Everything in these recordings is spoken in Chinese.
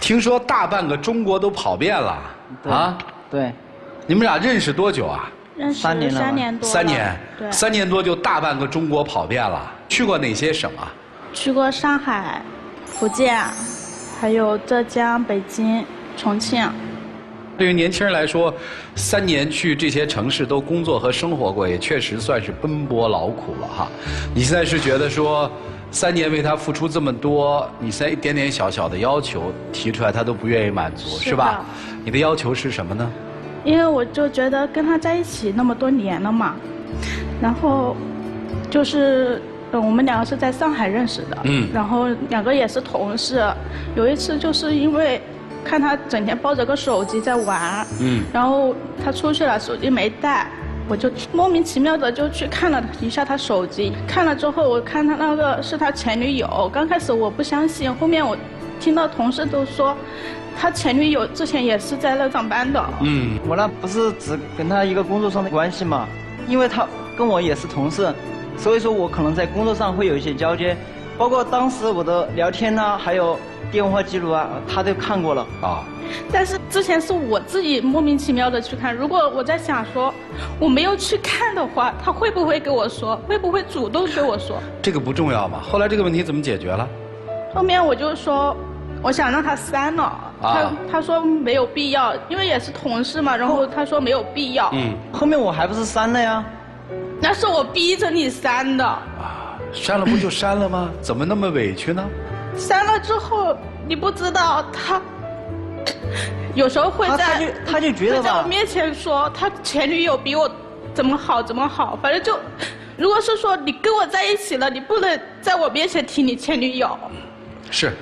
听说大半个中国都跑遍了啊？对。你们俩认识多久啊？认识3年了。 3年多了。 3年。对。3年多就大半个中国跑遍了，去过哪些省啊？去过上海、福建，还有浙江、北京、重庆。对于年轻人来说，3年去这些城市都工作和生活过，也确实算是奔波劳苦了哈。你现在是觉得说，3年为他付出这么多，你现在一点点小小的要求提出来，他都不愿意满足，是吧？你的要求是什么呢？因为我就觉得跟他在一起那么多年了嘛，然后就是我们2个是在上海认识的，然后2个也是同事。有一次就是因为看他整天抱着个手机在玩，然后他出去了，手机没带，我就莫名其妙的就去看了一下他手机。看了之后，我看他那个是他前女友。刚开始我不相信，后面我听到同事都说，他前女友之前也是在那上班的。我那不是只跟他一个工作上的关系嘛，因为他跟我也是同事，所以说我可能在工作上会有一些交接，包括当时我的聊天啊，还有电话记录啊，他都看过了啊。但是之前是我自己莫名其妙的去看，如果我在想说我没有去看的话，他会不会跟我说，会不会主动跟我说？这个不重要嘛。后来这个问题怎么解决了？后面我就说我想让他删了，他说没有必要，因为也是同事嘛，然后他说没有必要。后面我还不是删了呀？那是我逼着你删的。删了不就删了吗？怎么那么委屈呢？删了之后，你不知道他有时候会他就觉得吧，在我面前说他前女友比我怎么好怎么好，反正就，如果是说你跟我在一起了，你不能在我面前提你前女友。是。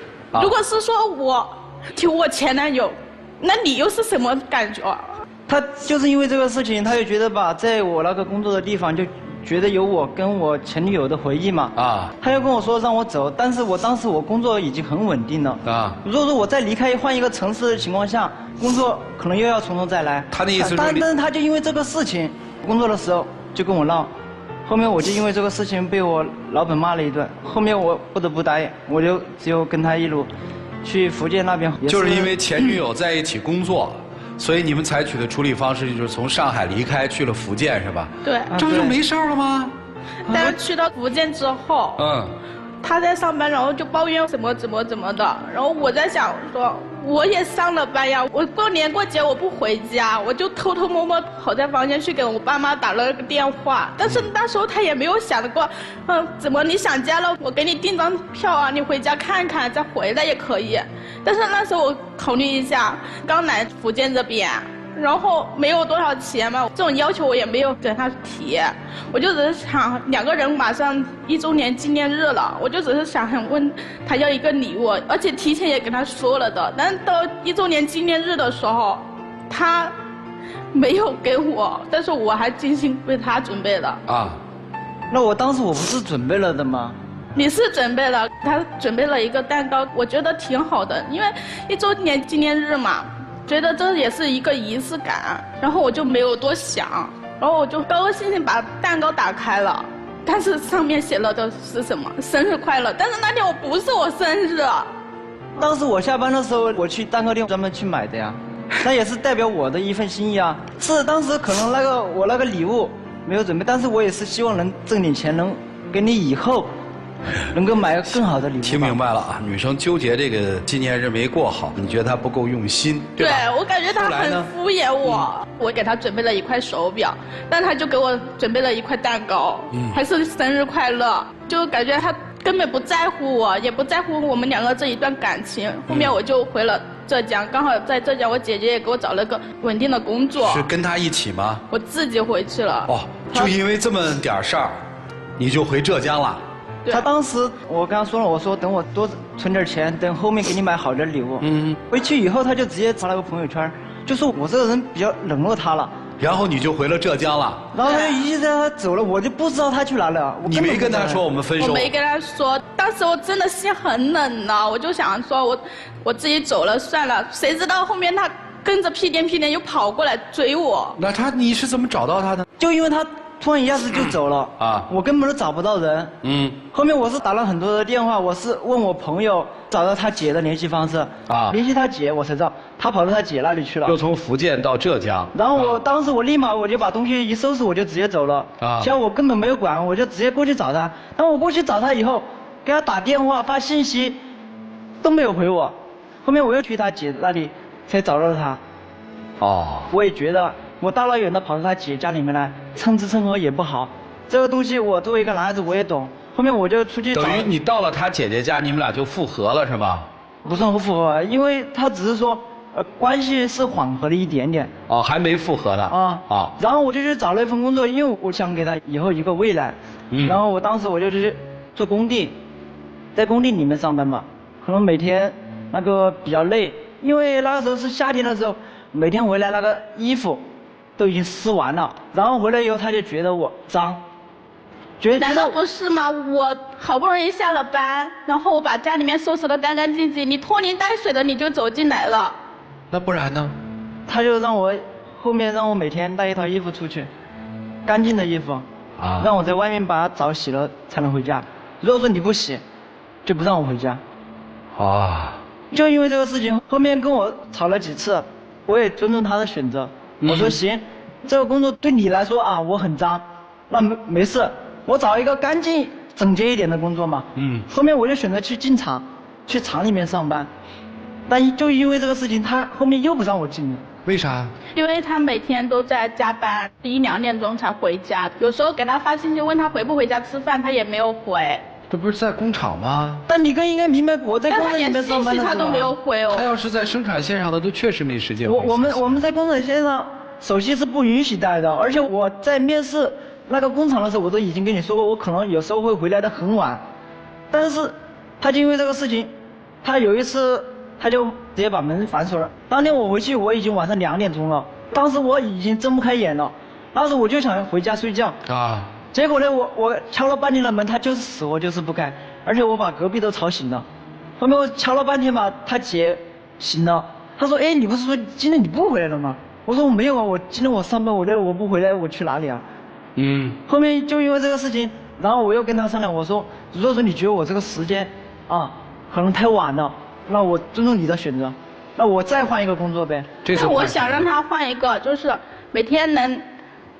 如果是说我提我前男友，那你又是什么感觉？他就是因为这个事情，他就觉得吧，在我那个工作的地方就觉得有我跟我前女友的回忆嘛。他又跟我说让我走，但是当时我工作已经很稳定了。如果说我再离开换一个城市的情况下，工作可能又要从头再来。他的意思是，但是他就因为这个事情，工作的时候就跟我闹，后面我就因为这个事情被我老板骂了一顿，后面我不得不答应，我就只有跟他一路去福建那边。就是因为前女友在一起工作，所以你们采取的处理方式就是从上海离开去了福建，是吧？对。这不就没事了吗？但是去到福建之后，他在上班，然后就抱怨怎么的，然后我在想说，我也上了班呀，我过年过节我不回家，我就偷偷摸摸跑在房间去给我爸妈打了个电话，但是那时候他也没有想过，怎么你想家了，我给你订张票啊，你回家看看再回来也可以。但是那时候我考虑一下，刚来福建这边，然后没有多少钱嘛，这种要求我也没有跟他提，我就只是想2个人马上1周年纪念日了，我就只是想问他要一个礼物，而且提前也跟他说了的，但是到1周年纪念日的时候，他没有给我，但是我还精心为他准备了。那我当时我不是准备了的吗？你是准备了，他准备了一个蛋糕，我觉得挺好的，因为1周年纪念日嘛。觉得这也是一个仪式感，然后我就没有多想，然后我就高高兴兴把蛋糕打开了，但是上面写了的是什么？生日快乐！但是那天我不是我生日。当时我下班的时候，我去蛋糕店专门去买的呀，那也是代表我的一份心意啊。是当时可能我那个礼物没有准备，但是我也是希望能挣点钱，能给你以后能够买个更好的礼物。听明白了啊，女生纠结这个纪念日没过好，你觉得她不够用心，对吧？对，我感觉她很敷衍我。我给她准备了一块手表，但她就给我准备了一块蛋糕，还是生日快乐，就感觉她根本不在乎我，也不在乎我们2个这一段感情。后面我就回了浙江，刚好在浙江，我姐姐也给我找了个稳定的工作。是跟她一起吗？我自己回去了。就因为这么点事儿，你就回浙江了？他当时我跟他说了，我说等我多存点钱，等后面给你买好点礼物。回去以后他就直接发了个朋友圈，就说我这个人比较冷落他了。然后你就回了浙江了。然后他一直在他走了，我就不知道他去哪了。你没跟他说我们分手？我没跟他说，当时我真的心很冷呢，我就想说我自己走了算了，谁知道后面他跟着屁颠屁颠又跑过来追我。那你是怎么找到他的？就因为他突然一下子就走了啊！我根本都找不到人。后面我是打了很多的电话，我是问我朋友找到他姐的联系方式啊，联系他姐，我才知道他跑到他姐那里去了。又从福建到浙江。然后当时我立马我就把东西一收拾，我就直接走了。啊！其实我根本没有管，我就直接过去找他。当我过去找他以后，给他打电话发信息，都没有回我。后面我又去他姐那里，才找到他。哦。我也觉得。我大老远的跑到他姐家里面来，蹭吃蹭喝也不好。这个东西我作为一个男孩子我也懂。后面我就出去找。等于你到了他姐姐家，你们俩就复合了是吧？不算复合，因为他只是说，关系是缓和了一点点。哦，还没复合呢。啊啊。然后我就去找了一份工作，因为我想给他以后一个未来。然后我当时我就去做工地，在工地里面上班嘛，可能每天那个比较累，因为那个时候是夏天的时候，每天回来那个衣服。都已经撕完了，然后回来以后他就觉得我脏，难道不是吗？我好不容易下了班，然后我把家里面收拾得干干净净，你拖泥带水的你就走进来了。那不然呢？他就让我后面让我每天带一套衣服出去，干净的衣服啊，让我在外面把它澡洗了才能回家。如果说你不洗，就不让我回家。啊！就因为这个事情，后面跟我吵了几次，我也尊重他的选择。我说行，这个工作对你来说啊，我很脏，那没事，我找一个干净整洁一点的工作嘛。后面我就选择去进厂，去厂里面上班，但就因为这个事情，他后面又不让我进了。为啥？因为他每天都在加班，1、2点钟才回家，有时候给他发信息问他回不回家吃饭，他也没有回。这不是在工厂吗？但你更应该明白，我在工厂里面上班的时候，他都没有回哦。他要是在生产线上的，都确实没时间。我们在工厂线上手机是不允许带的，而且我在面试那个工厂的时候，我都已经跟你说过，我可能有时候会回来的很晚。但是，他就因为这个事情，他有一次他就直接把门反锁了。当天我回去，我已经晚上2点钟了，当时我已经睁不开眼了，当时我就想回家睡觉啊。结果呢，我敲了半天的门，他就是死活就是不开，而且我把隔壁都吵醒了。后面我敲了半天吧，他姐醒了，他说：“哎，你不是说今天你不回来了吗？”我说：“我没有啊，我今天我上班，我不回来，我去哪里啊？”后面就因为这个事情，然后我又跟他商量，我说：“如果说你觉得我这个时间啊可能太晚了，那我尊重你的选择，那我再换一个工作呗。”那我想让他换一个，就是每天能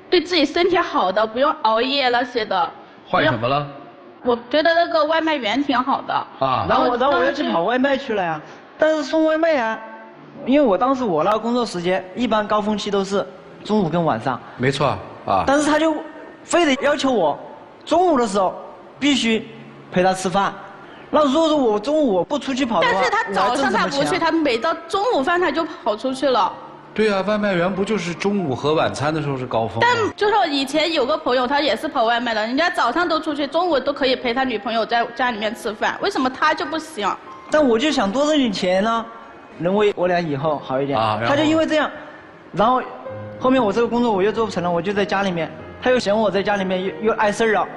对自己身体好的，不用熬夜那些的。换什么了？我觉得那个外卖员挺好的啊。然后我要去跑外卖去了呀，但是送外卖啊，因为我当时我那个工作时间一般高峰期都是中午跟晚上。没错啊。但是他就非得要求我中午的时候必须陪他吃饭。那如果说我中午我不出去跑的话，但是他早上他不去，他每到中午饭他就跑出去了。对啊，外卖员不就是中午和晚餐的时候是高峰？但就是以前有个朋友，他也是跑外卖的，人家早上都出去，中午都可以陪他女朋友在家里面吃饭，为什么他就不行？但我就想多挣点钱呢，能为我俩以后好一点。啊，他就因为这样，然后后面我这个工作我又做不成了，我就在家里面，他又嫌我在家里面又碍事儿了，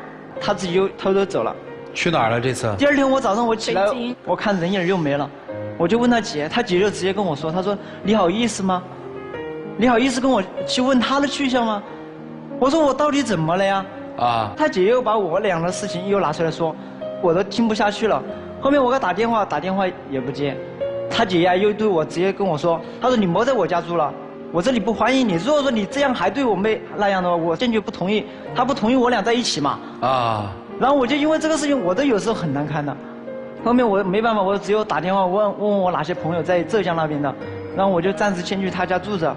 他自己又偷偷走了。去哪儿了这次？第二天我早上我起来，我看人影又没了，我就问他姐，他姐就直接跟我说，他说你好意思吗？你好意思跟我去问他的去向吗？我说我到底怎么了呀？啊！他姐又把我俩的事情又拿出来说，我都听不下去了。后面我给他打电话也不接，他姐呀又对我直接跟我说，他说你莫在我家住了，我这里不欢迎你。如果说你这样还对我妹那样的话，我坚决不同意。他不同意我俩在一起嘛。啊！然后我就因为这个事情，我都有时候很难堪的。后面我没办法，我只有打电话问我哪些朋友在浙江那边的，然后我就暂时先去他家住着。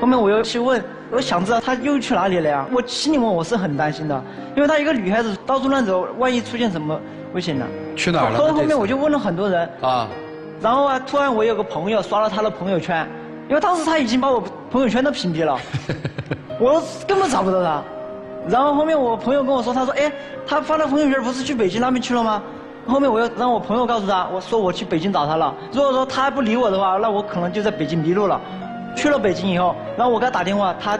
后面我又去问，我想知道他又去哪里了呀？我心里面我是很担心的，因为她一个女孩子到处乱走，万一出现什么危险呢？去哪儿了？后面我就问了很多人啊，然后啊，突然我有个朋友刷了他的朋友圈，因为当时他已经把我朋友圈都屏蔽了，我根本找不到他。然后后面我朋友跟我说，他说，哎，他发的朋友圈不是去北京那边去了吗？后面我又让我朋友告诉他，我说我去北京找他了。如果说他不理我的话，那我可能就在北京迷路了。去了北京以后，然后我给他打电话，他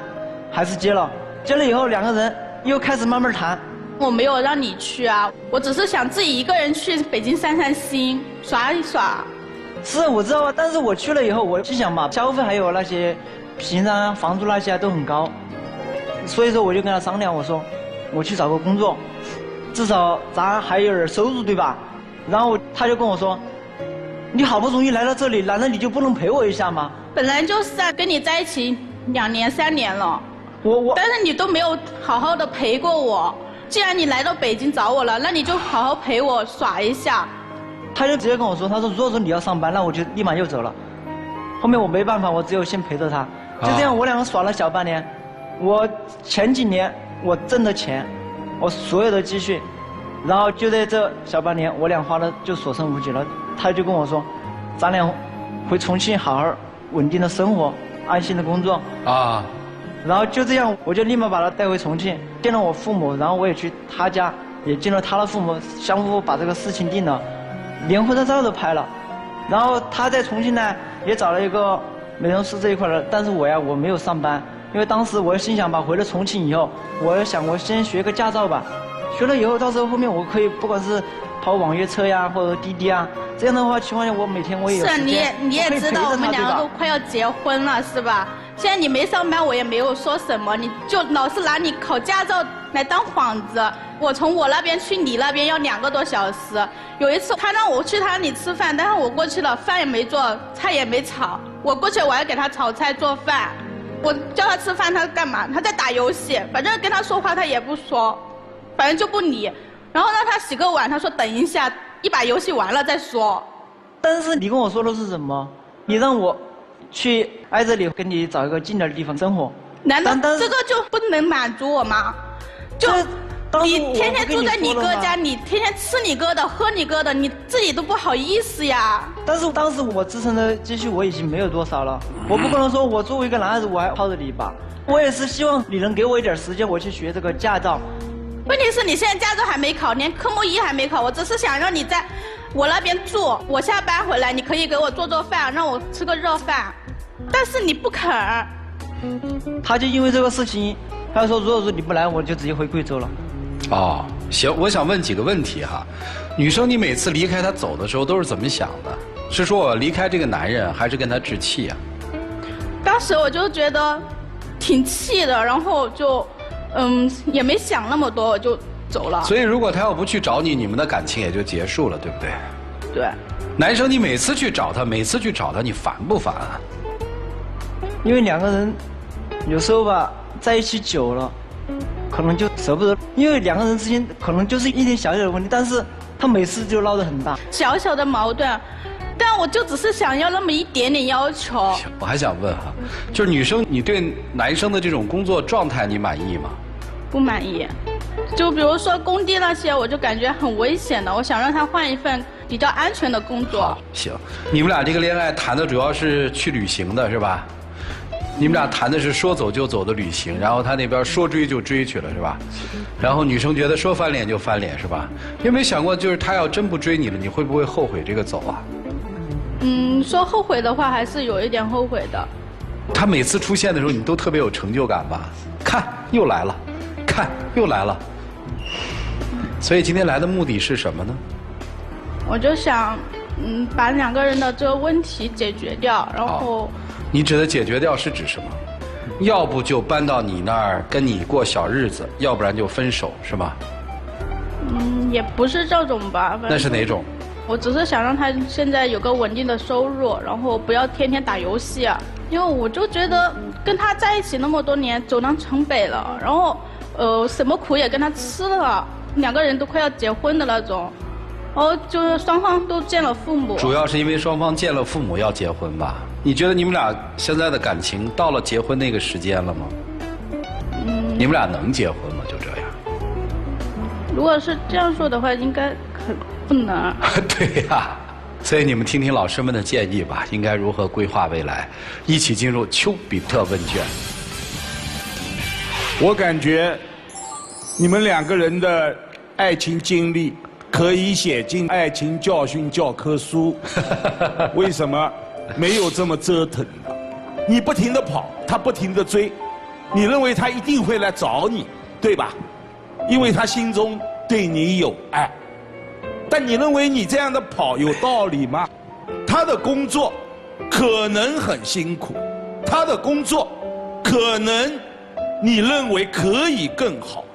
还是接了。接了以后，两个人又开始慢慢谈。我没有让你去啊，我只是想自己一个人去北京散散心，耍一耍。是我知道啊，但是我去了以后，我心想嘛，消费还有那些平常房租那些都很高。所以说我就跟他商量，我说我去找个工作，至少咱还有点收入，对吧？然后他就跟我说，你好不容易来到这里，难道你就不能陪我一下吗？本来就是啊，跟你在一起2年3年了，但是你都没有好好的陪过我。既然你来到北京找我了，那你就好好陪我耍一下。他就直接跟我说，他说如果说你要上班，那我就立马就走了。后面我没办法，我只有先陪着他。就这样，我两个耍了小半年。我前几年我挣的钱，我所有的积蓄，然后就在这小半年，我俩花的就所剩无几了。他就跟我说，咱俩回重庆好好稳定的生活，安心的工作。啊。然后就这样，我就立马把他带回重庆，见了我父母，然后我也去他家，也见了他的父母，相互把这个事情定了。连婚纱照都拍了，然后他在重庆呢也找了一个美容师这一块的，但是我没有上班，因为当时我心想吧，回了重庆以后，我想我先学个驾照吧，学了以后到时候后面我可以不管是跑网约车呀或者滴滴啊，这样的话情况下我每天我也有时间，你也知道我们两个都快要结婚了是吧？现在你没上班，我也没有说什么，你就老是拿你考驾照来当幌子。我从我那边去你那边要2个多小时。有一次他让我去他那里吃饭，但是我过去了，饭也没做，菜也没炒。我过去我还给他炒菜做饭。我叫他吃饭，他干嘛？他在打游戏。反正跟他说话他也不说，反正就不理。然后让他洗个碗，他说等一下，一把游戏完了再说。但是你跟我说的是什么？你让我去挨这里跟你找一个近点的地方生活，难道这个就不能满足我吗？就你天天住在你哥家，你天天吃你哥的，喝你哥的，你自己都不好意思呀。但是当时我自身的积蓄我已经没有多少了，我不可能说我作为一个男孩子我还靠着你吧。我也是希望你能给我一点时间，我去学这个驾照。问题是你现在驾照还没考，连科目1还没考，我只是想让你在我那边住，我下班回来你可以给我做饭，让我吃个热饭。但是你不肯。他就因为这个事情，他说如果说你不来，我就直接回贵州了。哦，行，我想问几个问题哈。女生，你每次离开他走的时候都是怎么想的？是说我离开这个男人，还是跟他置气啊？当时我就觉得挺气的，然后就也没想那么多，我就走了。所以如果他要不去找你，你们的感情也就结束了，对不对？对。男生，你每次去找他，你烦不烦啊？因为2个人有时候吧在一起久了，可能就舍不得，因为2个人之间可能就是一点小小的问题，但是他每次就闹得很大。小小的矛盾，但我就只是想要那么一点点要求。我还想问哈，就是女生，你对男生的这种工作状态你满意吗？不满意。就比如说工地那些，我就感觉很危险的，我想让他换一份比较安全的工作。好，行，你们俩这个恋爱谈的主要是去旅行的是吧？你们俩谈的是说走就走的旅行，然后他那边说追就追去了是吧？然后女生觉得说翻脸就翻脸是吧？有没有想过，就是他要真不追你了，你会不会后悔这个走啊？说后悔的话，还是有一点后悔的。他每次出现的时候，你都特别有成就感吧？看又来了，看又来了。所以今天来的目的是什么呢？我就想，把2个人的这个问题解决掉，然后。你指的解决掉是指什么？要不就搬到你那儿跟你过小日子，要不然就分手，是吗？也不是这种吧。那是哪种？我只是想让他现在有个稳定的收入，然后不要天天打游戏啊。因为我就觉得跟他在一起那么多年，走南闯北了，然后什么苦也跟他吃了，2个人都快要结婚的那种。就是双方都见了父母。主要是因为双方见了父母要结婚吧？你觉得你们俩现在的感情到了结婚那个时间了吗？你们俩能结婚吗？就这样？如果是这样说的话，应该不能。对呀，所以你们听听老师们的建议吧，应该如何规划未来？一起进入丘比特问卷。我感觉你们2个人的爱情经历可以写进爱情教训教科书。为什么？没有这么折腾的。你不停地跑，他不停地追，你认为他一定会来找你，对吧？因为他心中对你有爱。但你认为你这样的跑有道理吗？他的工作可能很辛苦，他的工作可能你认为可以更好，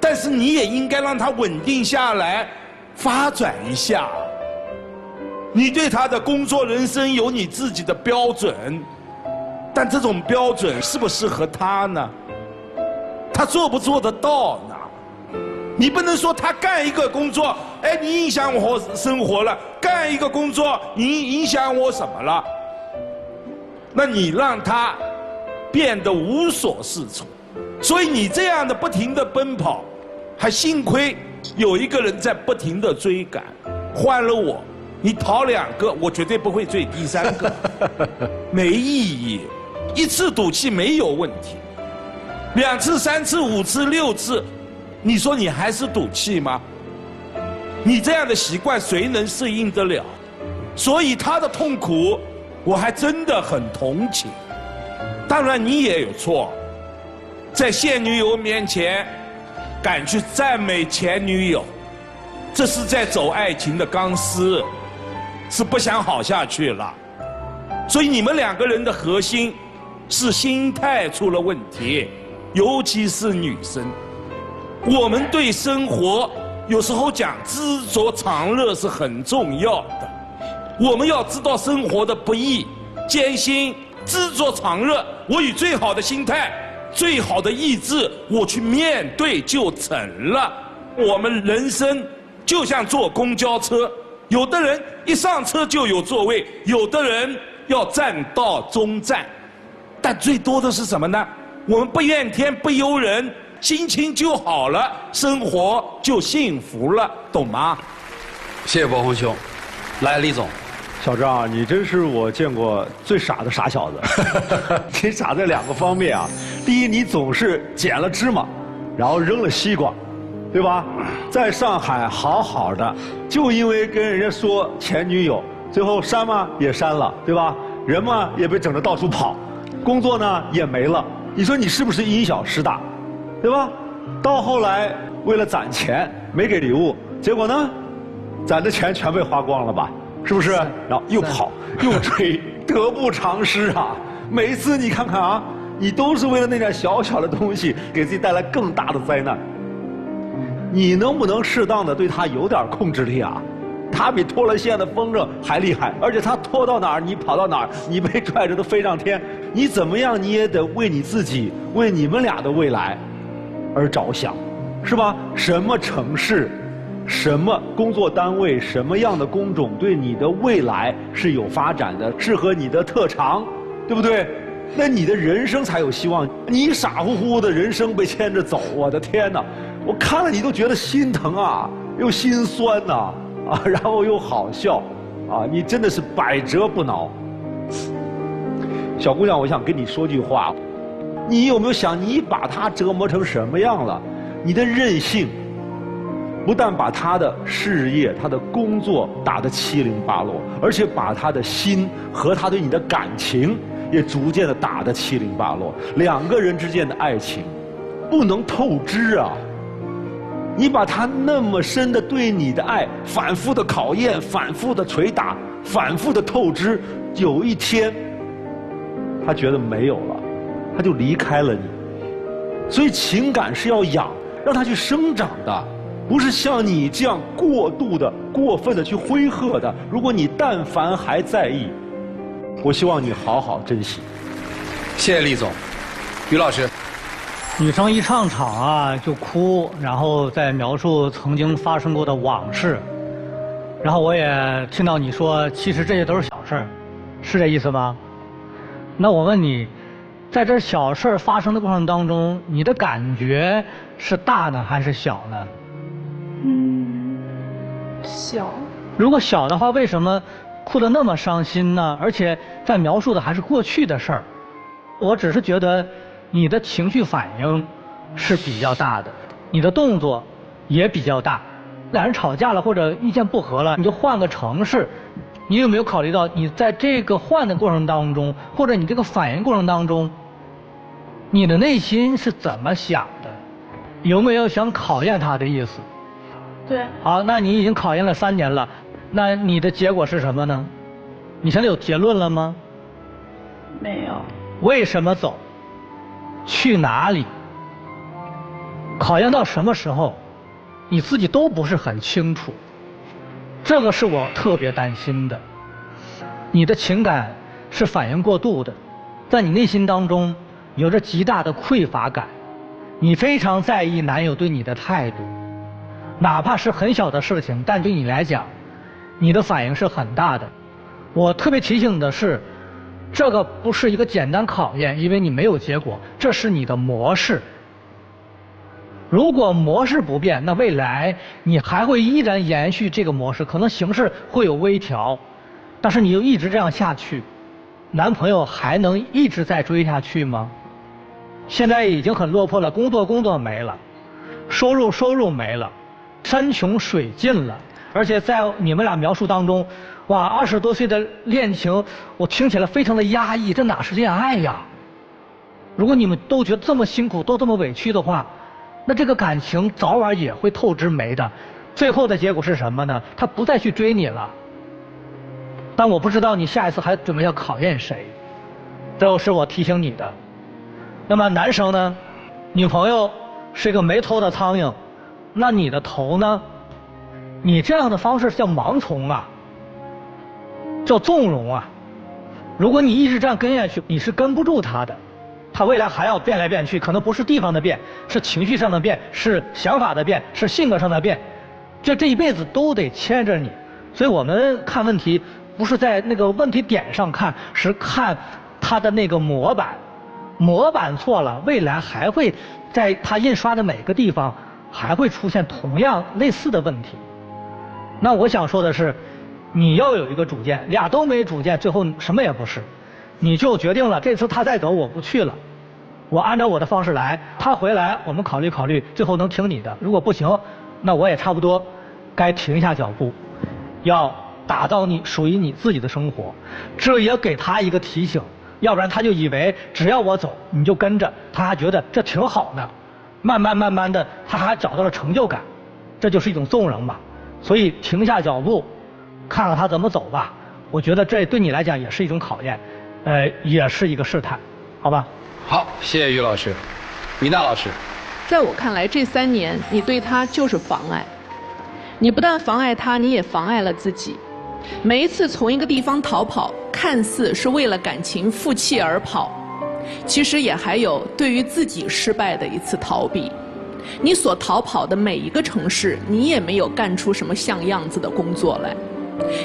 但是你也应该让他稳定下来，发展一下。你对他的工作人生有你自己的标准，但这种标准适不适合他呢？他做不做得到呢？你不能说他干一个工作，哎，你影响我生活了；干一个工作，你影响我什么了？那你让他变得无所适从。所以你这样的不停的奔跑，还幸亏有一个人在不停的追赶。换了我，你逃2个，我绝对不会追第3个，没意义。1次赌气没有问题，2次、3次、5次、6次，你说你还是赌气吗？你这样的习惯谁能适应得了？所以他的痛苦，我还真的很同情。当然你也有错，在现女友面前敢去赞美前女友，这是在走爱情的钢丝，是不想好下去了。所以你们2个人的核心是心态出了问题，尤其是女生。我们对生活有时候讲知足常乐是很重要的，我们要知道生活的不易艰辛，知足常乐，我以最好的心态最好的意志我去面对就成了。我们人生就像坐公交车，有的人一上车就有座位，有的人要站到终站，但最多的是什么呢？我们不怨天不尤人，心情就好了，生活就幸福了，懂吗？谢谢伯鸿兄。来，李总。小张，你真是我见过最傻的傻小子。你傻在2个方面啊。第一，你总是捡了芝麻，然后扔了西瓜，对吧？在上海好好的，就因为跟人家说前女友，最后删嘛也删了，对吧？人嘛也被整得到处跑，工作呢也没了。你说你是不是因小失大，对吧？到后来为了攒钱没给礼物，结果呢，攒的钱全被花光了吧？是不是？然后又跑又追，得不偿失啊！每一次你看看啊，你都是为了那点小小的东西，给自己带来更大的灾难。你能不能适当的对他有点控制力啊？他比脱了线的风筝还厉害，而且他拖到哪儿你跑到哪儿，你被拽着都飞上天。你怎么样你也得为你自己，为你们俩的未来而着想，是吧？什么城市，什么工作单位，什么样的工种对你的未来是有发展的，适合你的特长，对不对？那你的人生才有希望。你傻乎乎的人生被牵着走，我的天哪！我看了你都觉得心疼啊，又心酸呐，啊，然后又好笑，啊，你真的是百折不挠。小姑娘，我想跟你说句话，你有没有想，你把她折磨成什么样了？你的任性不但把她的事业、她的工作打得七零八落，而且把她的心和她对你的感情也逐渐的打得七零八落。2个人之间的爱情不能透支啊！你把他那么深的对你的爱反复的考验，反复的捶打，反复的透支，有一天他觉得没有了，他就离开了你。所以情感是要养，让它去生长的，不是像你这样过度的、过分的去挥霍的。如果你但凡还在意，我希望你好好珍惜。谢谢厉总。于老师。女生一上场啊就哭，然后再描述曾经发生过的往事，然后我也听到你说，其实这些都是小事儿，是这意思吧？那我问你，在这小事儿发生的过程当中，你的感觉是大呢还是小呢？小。如果小的话，为什么哭得那么伤心呢？而且在描述的还是过去的事儿。我只是觉得你的情绪反应是比较大的，你的动作也比较大。2人吵架了或者意见不合了，你就换个城市，你有没有考虑到你在这个换的过程当中，或者你这个反应过程当中，你的内心是怎么想的？有没有想考验他的意思？对。好，那你已经考验了3年了，那你的结果是什么呢？你现在有结论了吗？没有。为什么走？去哪里，考验到什么时候，你自己都不是很清楚。这个是我特别担心的。你的情感是反应过度的，在你内心当中有着极大的匮乏感，你非常在意男友对你的态度，哪怕是很小的事情，但对你来讲，你的反应是很大的。我特别提醒你的是，这个不是一个简单考验，因为你没有结果，这是你的模式。如果模式不变，那未来你还会依然延续这个模式，可能形式会有微调，但是你就一直这样下去，男朋友还能一直在追下去吗？现在已经很落魄了，工作没了，收入没了，山穷水尽了，而且在你们俩描述当中，哇，20多岁的恋情，我听起来非常的压抑，这哪是恋爱呀？如果你们都觉得这么辛苦，都这么委屈的话，那这个感情早晚也会透支没的。最后的结果是什么呢？他不再去追你了。但我不知道你下一次还准备要考验谁，这就是我提醒你的。那么男生呢，女朋友是一个没头的苍蝇，那你的头呢？你这样的方式叫盲从啊，叫纵容啊。如果你一直这样跟下去，你是跟不住他的。他未来还要变来变去，可能不是地方的变，是情绪上的变，是想法的变，是性格上的变，这一辈子都得牵着你。所以我们看问题不是在那个问题点上看，是看他的那个模板，模板错了，未来还会在他印刷的每个地方还会出现同样类似的问题。那我想说的是，你要有一个主见，俩都没主见，最后什么也不是。你就决定了，这次他再走我不去了，我按照我的方式来，他回来我们考虑考虑，最后能听你的。如果不行，那我也差不多该停下脚步，要打造你属于你自己的生活。这也给他一个提醒，要不然他就以为只要我走你就跟着，他还觉得这挺好的，慢慢的他还找到了成就感，这就是一种纵容嘛。所以停下脚步，看看他怎么走吧。我觉得这对你来讲也是一种考验。也是一个试探，好吧？好，谢谢于老师。米娜老师，在我看来，这3年你对他就是妨碍，你不但妨碍他，你也妨碍了自己。每一次从一个地方逃跑，看似是为了感情负气而跑，其实也还有对于自己失败的一次逃避。你所逃跑的每一个城市，你也没有干出什么像样子的工作来。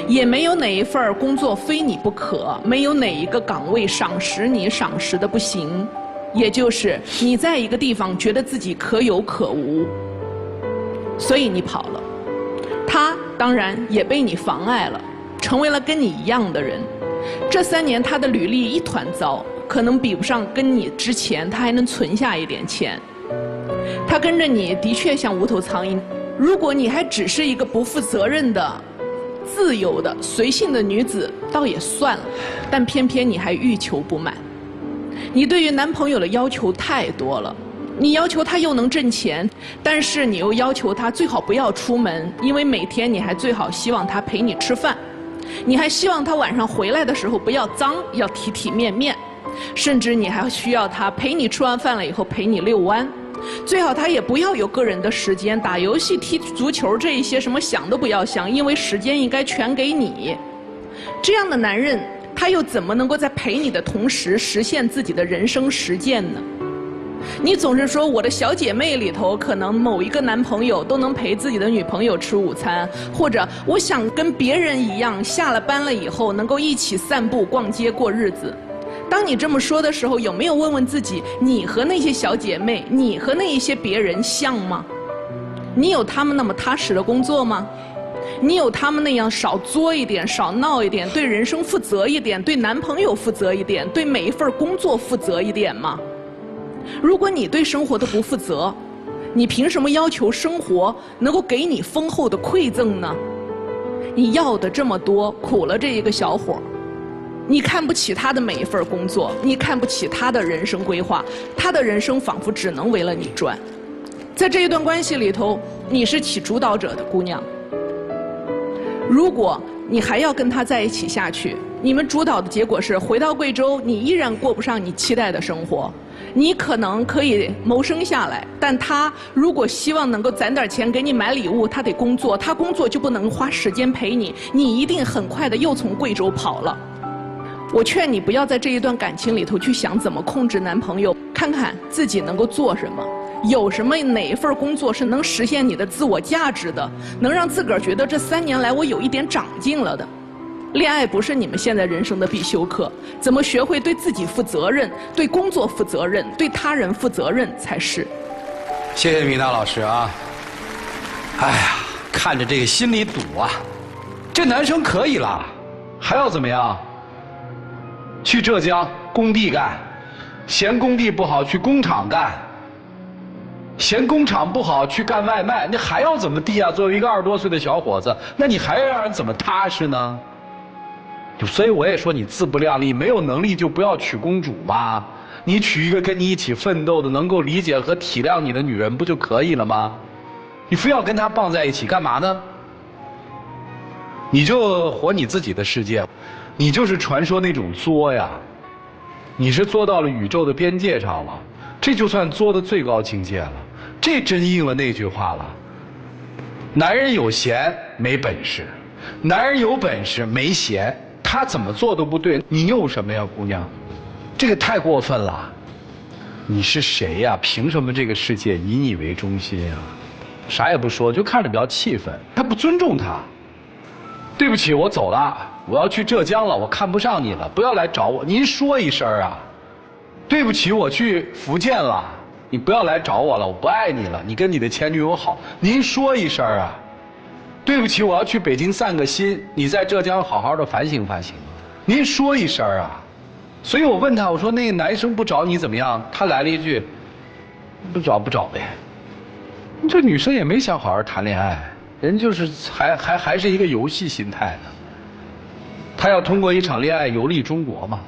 也没有哪一份工作非你不可，没有哪一个岗位赏识你赏识的不行，也就是你在一个地方觉得自己可有可无，所以你跑了。他当然也被你妨碍了，成为了跟你一样的人。这3年他的履历一团糟，可能比不上跟你之前他还能存下一点钱。他跟着你的确像无头苍蝇，如果你还只是一个不负责任的自由的随性的女子倒也算了，但偏偏你还欲求不满。你对于男朋友的要求太多了，你要求他又能挣钱，但是你又要求他最好不要出门，因为每天你还最好希望他陪你吃饭，你还希望他晚上回来的时候不要脏，要体体面面，甚至你还需要他陪你吃完饭了以后陪你遛弯，最好他也不要有个人的时间，打游戏踢足球这一些什么想都不要想，因为时间应该全给你。这样的男人他又怎么能够在陪你的同时实现自己的人生实践呢？你总是说我的小姐妹里头可能某一个男朋友都能陪自己的女朋友吃午餐，或者我想跟别人一样下了班了以后能够一起散步逛街过日子。当你这么说的时候，有没有问问自己，你和那些小姐妹，你和那一些别人像吗？你有他们那么踏实的工作吗？你有他们那样少作一点，少闹一点，对人生负责一点，对男朋友负责一点，对每一份工作负责一点吗？如果你对生活都不负责，你凭什么要求生活能够给你丰厚的馈赠呢？你要的这么多，苦了这一个小伙，你看不起他的每一份工作，你看不起他的人生规划，他的人生仿佛只能为了你转。在这一段关系里头，你是起主导者的姑娘，如果你还要跟他在一起下去，你们主导的结果是回到贵州，你依然过不上你期待的生活，你可能可以谋生下来，但他如果希望能够攒点钱给你买礼物，他得工作，他工作就不能花时间陪你，你一定很快的又从贵州跑了。我劝你不要在这一段感情里头去想怎么控制男朋友，看看自己能够做什么，有什么哪一份工作是能实现你的自我价值的，能让自个儿觉得这3年来我有一点长进了的。恋爱不是你们现在人生的必修课，怎么学会对自己负责任，对工作负责任，对他人负责任才是。谢谢米娜老师啊！哎呀，看着这个心里堵啊！这男生可以了，还要怎么样？去浙江工地干，嫌工地不好去工厂干，嫌工厂不好去干外卖，你还要怎么地啊？作为一个20多岁的小伙子，那你还要让人怎么踏实呢？所以我也说你自不量力，没有能力就不要娶公主嘛。你娶一个跟你一起奋斗的、能够理解和体谅你的女人不就可以了吗？你非要跟她绑在一起干嘛呢？你就活你自己的世界，你就是传说那种作呀，你是作到了宇宙的边界上了，这就算作的最高境界了。这真应了那句话了：男人有闲没本事，男人有本事没闲。他怎么做都不对，你有什么呀，姑娘？这个太过分了！你是谁呀？凭什么这个世界以你为中心呀？啥也不说，就看着比较气愤。他不尊重他。对不起，我走了，我要去浙江了，我看不上你了，不要来找我。您说一声啊！对不起，我去福建了，你不要来找我了，我不爱你了，你跟你的前女友好。您说一声啊！对不起，我要去北京散个心，你在浙江好好的反省反省。您说一声啊！所以我问他，我说那个男生不找你怎么样？他来了一句：不找不找呗。这女生也没想好好谈恋爱，人就是还是一个游戏心态呢。他要通过一场恋爱游历中国嘛？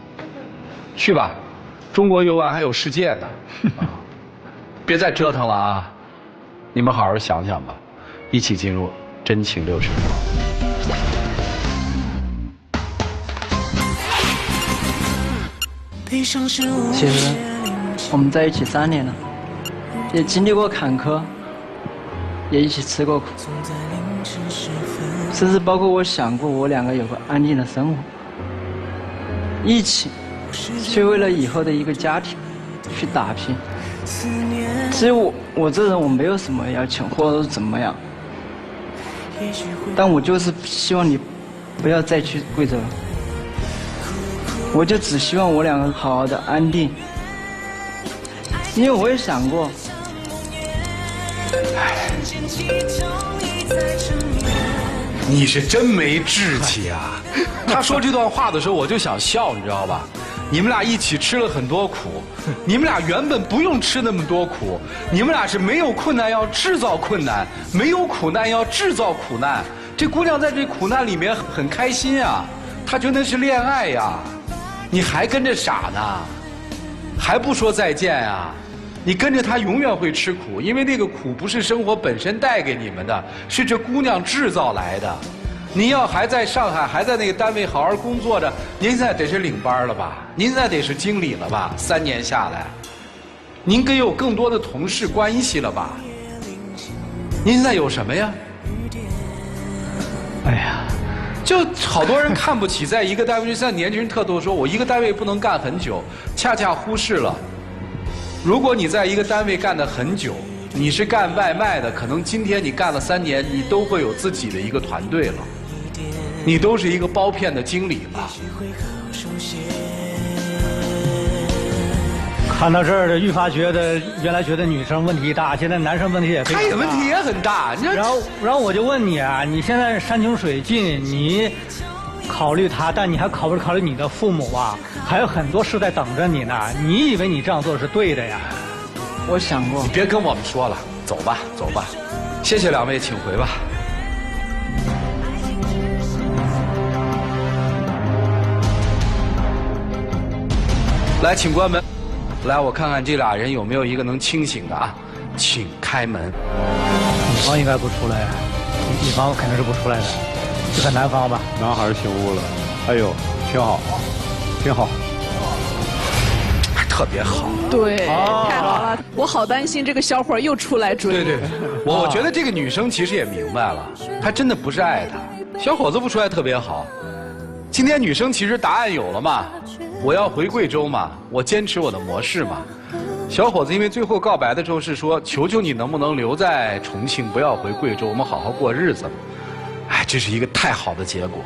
去吧，中国游完还有世界呢。别再折腾了啊！你们好好想想吧，一起进入真情60分。其实我们在一起3年了，也经历过坎坷，也一起吃过苦，甚至包括我想过我2个有个安定的生活，一起去为了以后的一个家庭去打拼。其实我这人我没有什么要求或者是怎么样，但我就是希望你不要再去贵州了，我就只希望我2个好好的安定。因为我也想过，你是真没志气啊！他说这段话的时候，我就想笑，你知道吧？你们俩一起吃了很多苦，你们俩原本不用吃那么多苦，你们俩是没有困难要制造困难，没有苦难要制造苦难。这姑娘在这苦难里面很开心啊，她觉得是恋爱呀。你还跟着傻呢，还不说再见啊？你跟着她永远会吃苦，因为那个苦不是生活本身带给你们的，是这姑娘制造来的。您要还在上海，还在那个单位好好工作着，您现在得是领班了吧？您现在得是经理了吧？3年下来，您跟有更多的同事关系了吧？您现在有什么呀？哎呀，就好多人看不起在一个单位，现在年轻人特多说，我一个单位不能干很久，恰恰忽视了，如果你在一个单位干得很久，你是干外卖的，可能今天你干了3年，你都会有自己的一个团队了。你都是一个包片的经理了。看到这儿，愈发觉得原来觉得女生问题大，现在男生问题也非常大。他也问题也很大。然后我就问你啊，你现在山穷水尽，你考虑他，但你还考虑你的父母啊？还有很多事在等着你呢。你以为你这样做是对的呀？我想过。你别跟我们说了，走吧，走吧。谢谢2位，请回吧。来，请关门。来，我看看这俩人有没有一个能清醒的啊？请开门。女方应该不出来，女方肯定是不出来的，就看男方吧。男孩醒悟了，哎呦，挺好，挺好。特别好。对，太好了，我好担心这个小伙又出来追。对，我觉得这个女生其实也明白了，她真的不是爱他。小伙子不出来特别好。今天女生其实答案有了嘛，我要回贵州嘛，我坚持我的模式嘛。小伙子因为最后告白的时候是说，求求你能不能留在重庆，不要回贵州，我们好好过日子。哎，这是一个太好的结果。